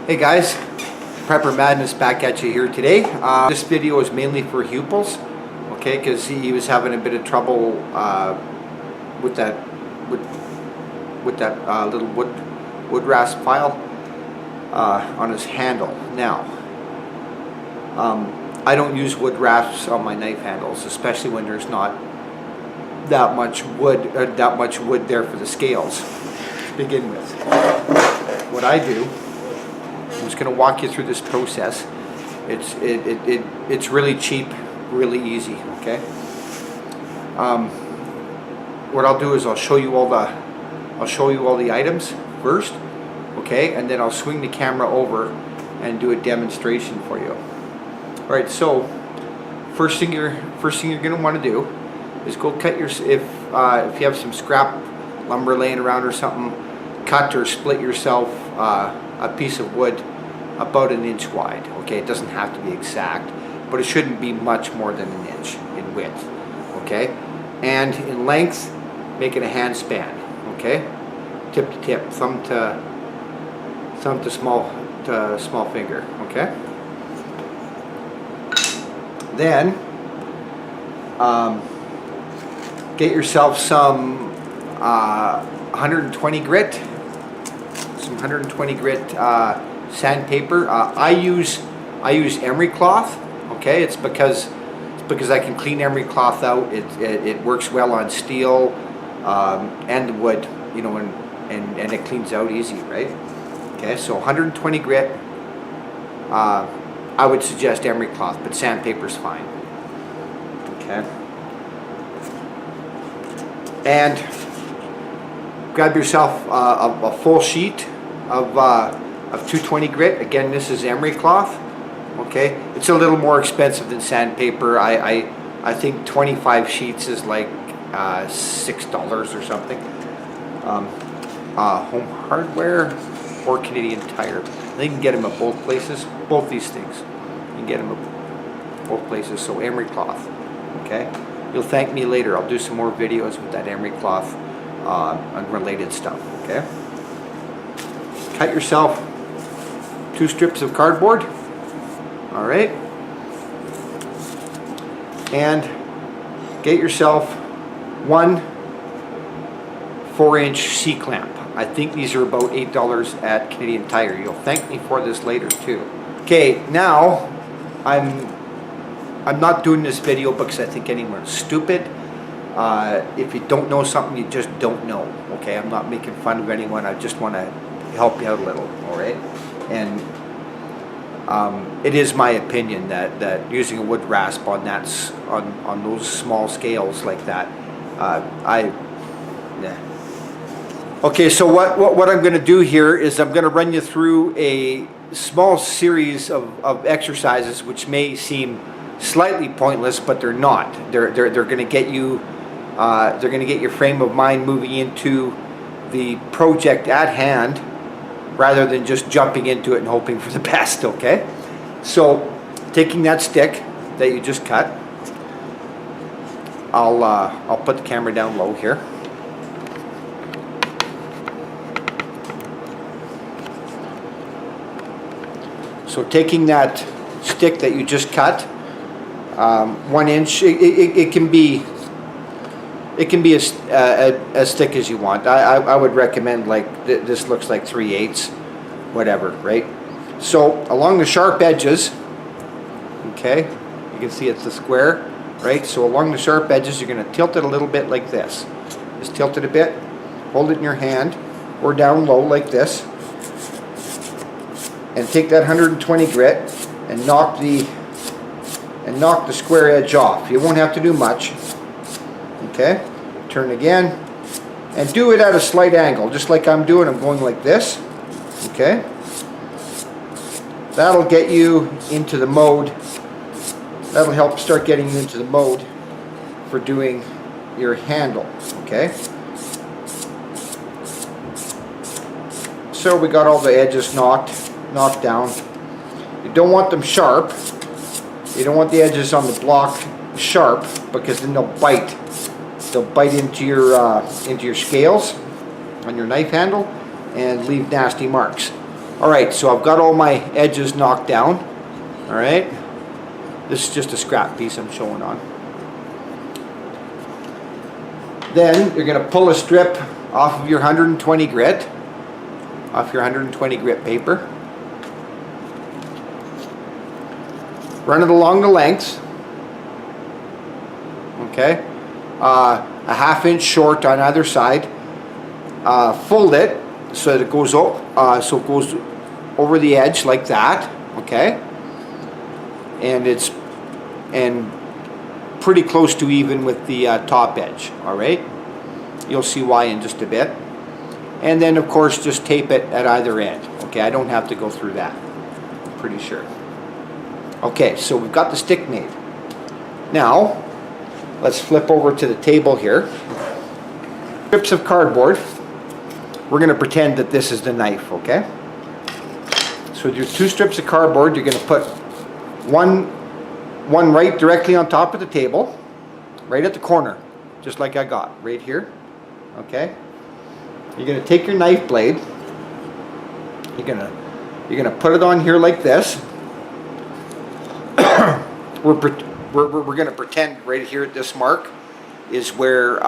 Hey guys, Prepper Madness back at you here today. This video is mainly for Huples, okay, because he was having a bit of trouble with that little wood rasp file on his handle. Now, I don't use wood rasps on my knife handles, especially when there's not that much wood there for the scales to begin with. What I do, I'm just going to walk you through this process. It's really cheap, really easy. Okay. What I'll do is I'll show you all the items first. Okay, and then I'll swing the camera over and do a demonstration for you. All right. So first thing you're going to want to do is go cut your if you have some scrap lumber laying around or something, cut or split yourself a piece of wood about 1 inch wide. Okay, it doesn't have to be exact, but it shouldn't be much more than 1 inch in width. Okay, and in length, make it a hand span. Okay, tip to tip, thumb to small finger. Okay, then get yourself some 120 grit. Some 120 grit sandpaper. I use emery cloth. Okay, it's because I can clean emery cloth out. It works well on steel and the wood, you know, and it cleans out easy, right? Okay, so 120 grit. I would suggest emery cloth, but sandpaper's fine. Okay, and grab yourself a full sheet of 220 grit. Again, this is emery cloth. Okay, it's a little more expensive than sandpaper. I think 25 sheets is like $6 or something. Home Hardware or Canadian Tire. They can get them at both places. Both these things, you can get them at both places. So emery cloth. Okay, you'll thank me later. I'll do some more videos with that emery cloth on related stuff. Okay, cut yourself 2 strips of cardboard. All right, and get yourself 1 4-inch C-clamp. I think these are about $8 at Canadian Tire. You'll thank me for this later too. Okay, now I'm not doing this video because I think anyone's stupid. If you don't know something, you just don't know. Okay, I'm not making fun of anyone. I just want to help you out a little. All right, and it is my opinion that using a wood rasp on those small scales like that, Okay, so what I'm going to do here is I'm going to run you through a small series of exercises which may seem slightly pointless, but they're not. They're going to get you. They're going to get your frame of mind moving into the project at hand, rather than just jumping into it and hoping for the best. Okay, so taking that stick that you just cut, I'll put the camera down low here. So taking that stick that you just cut, 1 inch, it can be as thick as you want. I would recommend, like, this looks like 3/8, whatever, right? So along the sharp edges, okay, you can see it's the square, right? So along the sharp edges, you're going to tilt it a little bit like this. Just tilt it a bit, hold it in your hand, or down low like this, and take that 120 grit and knock the square edge off. You won't have to do much. Okay, turn again and do it at a slight angle, just like I'm doing. I'm going like this. Okay, that'll get you into the mode. That'll help start getting you into the mode for doing your handle. Okay, so we got all the edges knocked down. You don't want them sharp. You don't want the edges on the block sharp, because then they'll bite. They'll bite into your scales on your knife handle and leave nasty marks. Alright, so I've got all my edges knocked down. Alright. This is just a scrap piece I'm showing on. Then you're going to pull a strip off of your 120 grit. Off your 120 grit paper. Run it along the length. Okay. A ½ inch short on either side. Fold it so that it goes over the edge like that. Okay. And it's pretty close to even with the top edge. All right. You'll see why in just a bit. And then of course just tape it at either end. Okay. I don't have to go through that. I'm pretty sure. Okay. So we've got the stick made. Now let's flip over to the table here. Strips of cardboard. We're going to pretend that this is the knife. Okay. So with your 2 strips of cardboard, you're going to put one right directly on top of the table, right at the corner, just like I got right here. Okay. You're going to take your knife blade. You're going to put it on here like this. We're going to pretend right here at this mark is where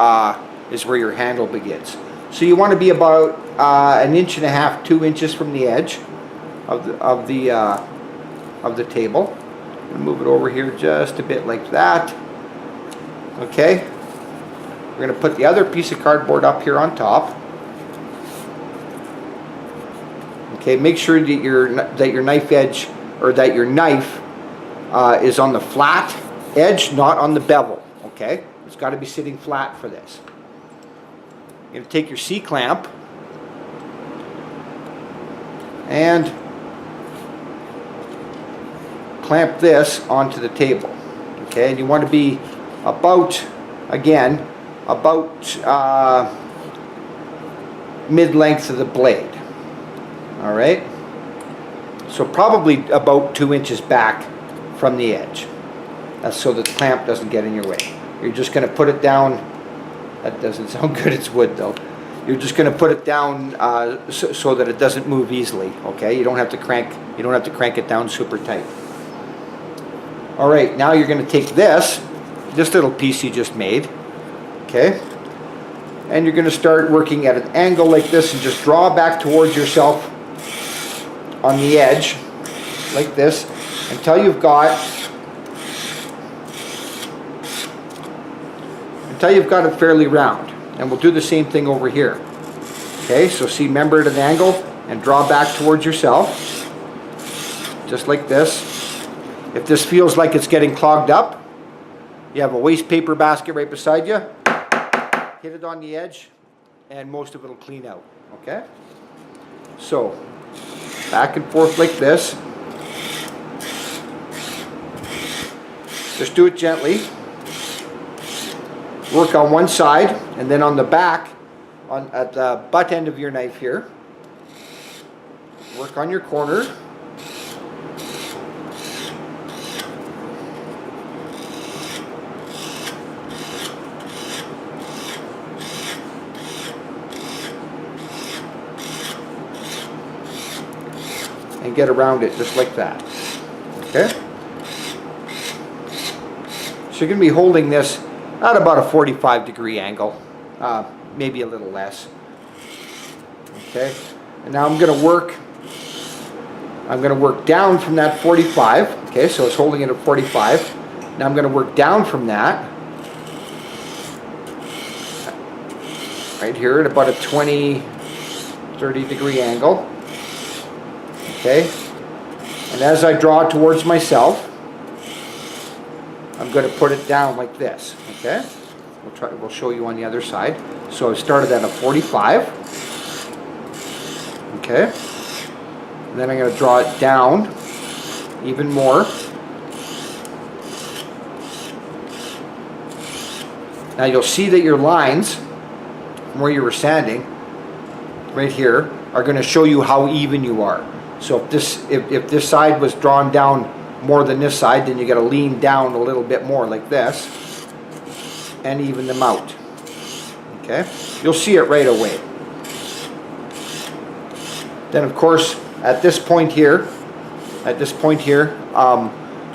your handle begins. So you want to be about 1.5 inches, 2 inches from the edge of the table. I'm going to move it over here just a bit like that. Okay. We're going to put the other piece of cardboard up here on top. Okay. Make sure that your knife edge, or that your knife is on the flat edge, not on the bevel. Okay. It's got to be sitting flat for this. You're going to take your C-clamp and clamp this onto the table. Okay, and you want to be about mid-length of the blade. All right, so probably about 2 inches back from the edge. That's so that the clamp doesn't get in your way. You're just going to put it down. That doesn't sound good. It's wood though. You're just going to put it down so that it doesn't move easily. Okay, you don't have to crank it down super tight. All right, now you're going to take this little piece you just made, okay, and you're going to start working at an angle like this and just draw back towards yourself on the edge like this until you've got it fairly round. And we'll do the same thing over here. Okay, so see, remember at an angle and draw back towards yourself just like this. If this feels like it's getting clogged up, you have a waste paper basket right beside you. Hit it on the edge and most of it will clean out. Okay? So, back and forth like this. Just do it gently. Work on one side and then on the back, at the butt end of your knife here. Work on your corner. And get around it just like that. Okay? So you're going to be holding this at about a 45-degree angle, maybe a little less. Okay? And now I'm going to work down from that 45. Okay, so it's holding it at 45. Now I'm going to work down from that. Right here at about a 20-30-degree angle. Okay, and as I draw towards myself, I'm going to put it down like this. Okay, we'll show you on the other side. So I started at a 45. Okay, and then I'm going to draw it down even more. Now you'll see that your lines from where you were sanding, right here, are going to show you how even you are. So if this side was drawn down more than this side, then you got to lean down a little bit more like this and even them out. Okay? You'll see it right away. Then of course at this point here,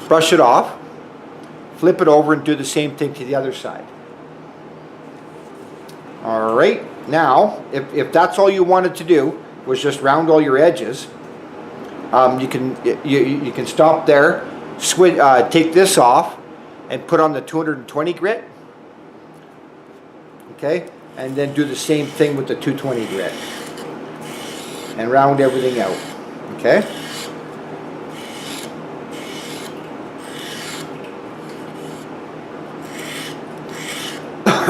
brush it off, flip it over and do the same thing to the other side. Alright, now if that's all you wanted to do was just round all your edges, you can stop there, take this off and put on the 220 grit, okay, and then do the same thing with the 220 grit and round everything out, okay.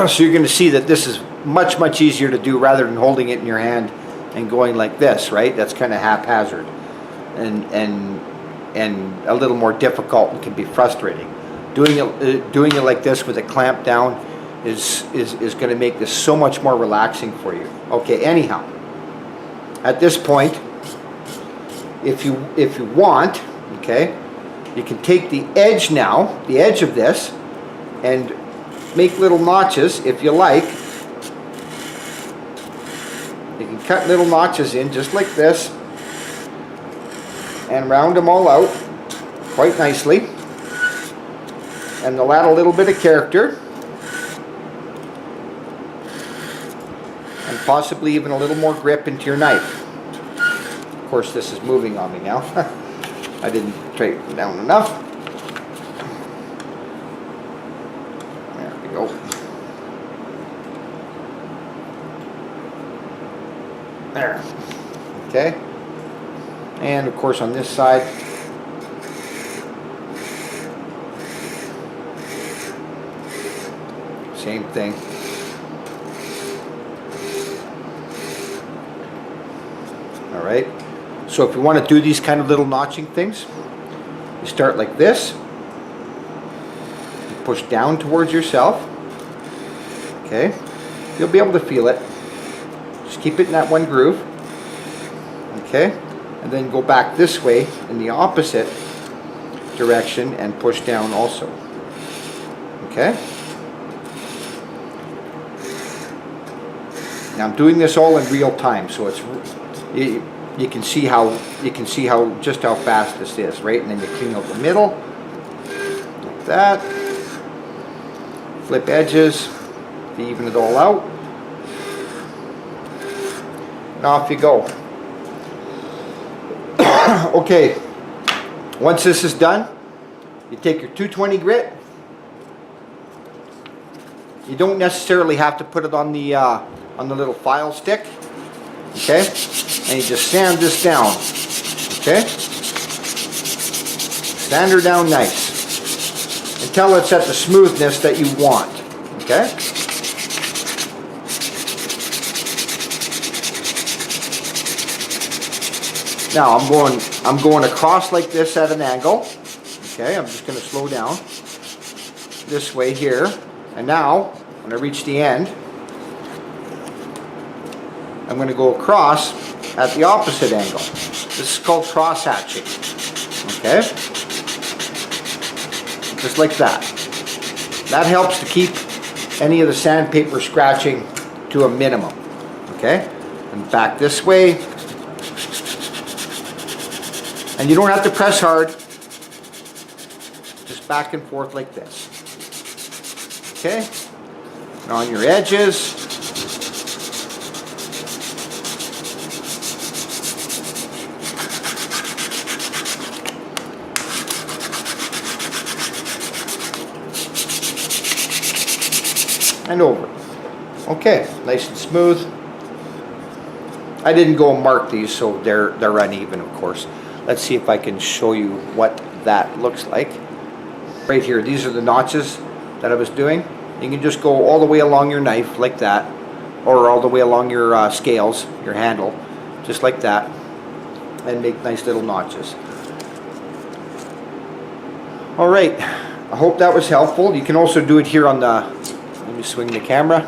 So you're going to see that this is much easier to do rather than holding it in your hand and going like this, right? That's kind of haphazard and a little more difficult and can be frustrating. Doing it like this with a clamp down is going to make this so much more relaxing for you. Okay, anyhow, at this point, if you want, okay, you can take the edge now, the edge of this, and make little notches if you like. You can cut little notches in just like this and round them all out quite nicely, and they'll add a little bit of character and possibly even a little more grip into your knife. Of course, this is moving on me now. I didn't straighten down enough. There we go. There. Okay. And of course on this side, same thing. All right. So if you want to do these kind of little notching things, you start like this. You push down towards yourself. Okay. You'll be able to feel it. Just keep it in that one groove. Okay. And then go back this way in the opposite direction and push down also. Okay. Now I'm doing this all in real time, so it's you can see how just how fast this is, right? And then you clean out the middle like that. Flip edges to even it all out. And off you go. Okay, once this is done, you take your 220 grit. You don't necessarily have to put it on the little file stick, okay? And you just sand this down, okay? Sand her down nice until it's at the smoothness that you want, okay? Now I'm going across like this at an angle. Okay, I'm just going to slow down this way here. And now, when I reach the end, I'm going to go across at the opposite angle. This is called cross hatching. Okay? Just like that. That helps to keep any of the sandpaper scratching to a minimum. Okay? And back this way. And you don't have to press hard, just back and forth like this. Okay? And on your edges. And over. Okay, nice and smooth. I didn't go and mark these, so they're uneven, of course. Let's see if I can show you what that looks like. Right here, these are the notches that I was doing. You can just go all the way along your knife like that, or all the way along your scales, your handle, just like that, and make nice little notches. All right, I hope that was helpful. You can also do it here on the, let me swing the camera.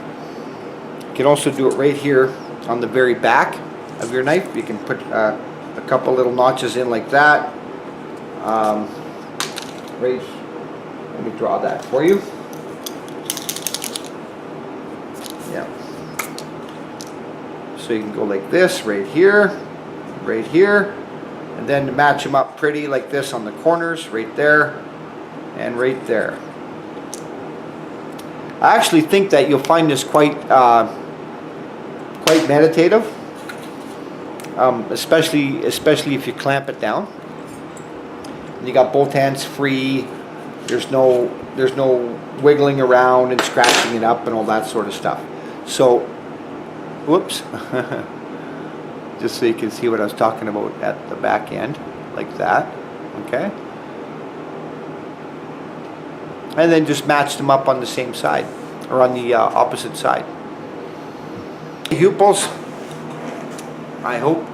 You can also do it right here on the very back of your knife. You can put a couple little notches in like that. Right, let me draw that for you. Yeah. So you can go like this, right here, And then to match them up pretty like this on the corners, right there and right there. I actually think that you'll find this quite meditative, especially if you clamp it down. You got both hands free. There's no wiggling around and scratching it up and all that sort of stuff. So, whoops, just so you can see what I was talking about at the back end, like that. Okay. And then just match them up on the same side, or on the opposite side. Huples, I hope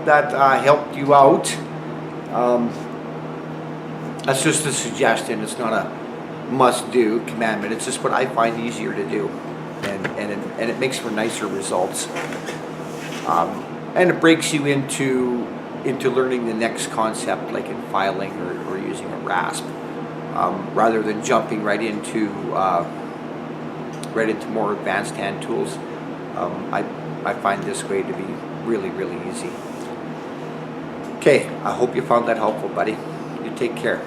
that helped you out. That's just a suggestion. It's not a must-do commandment. It's just what I find easier to do, and it makes for nicer results. And it breaks you into learning the next concept, like in filing or using a rasp. Rather than jumping right into more advanced hand tools. I find this way to be really, really easy. Okay, I hope you found that helpful, buddy. You take care.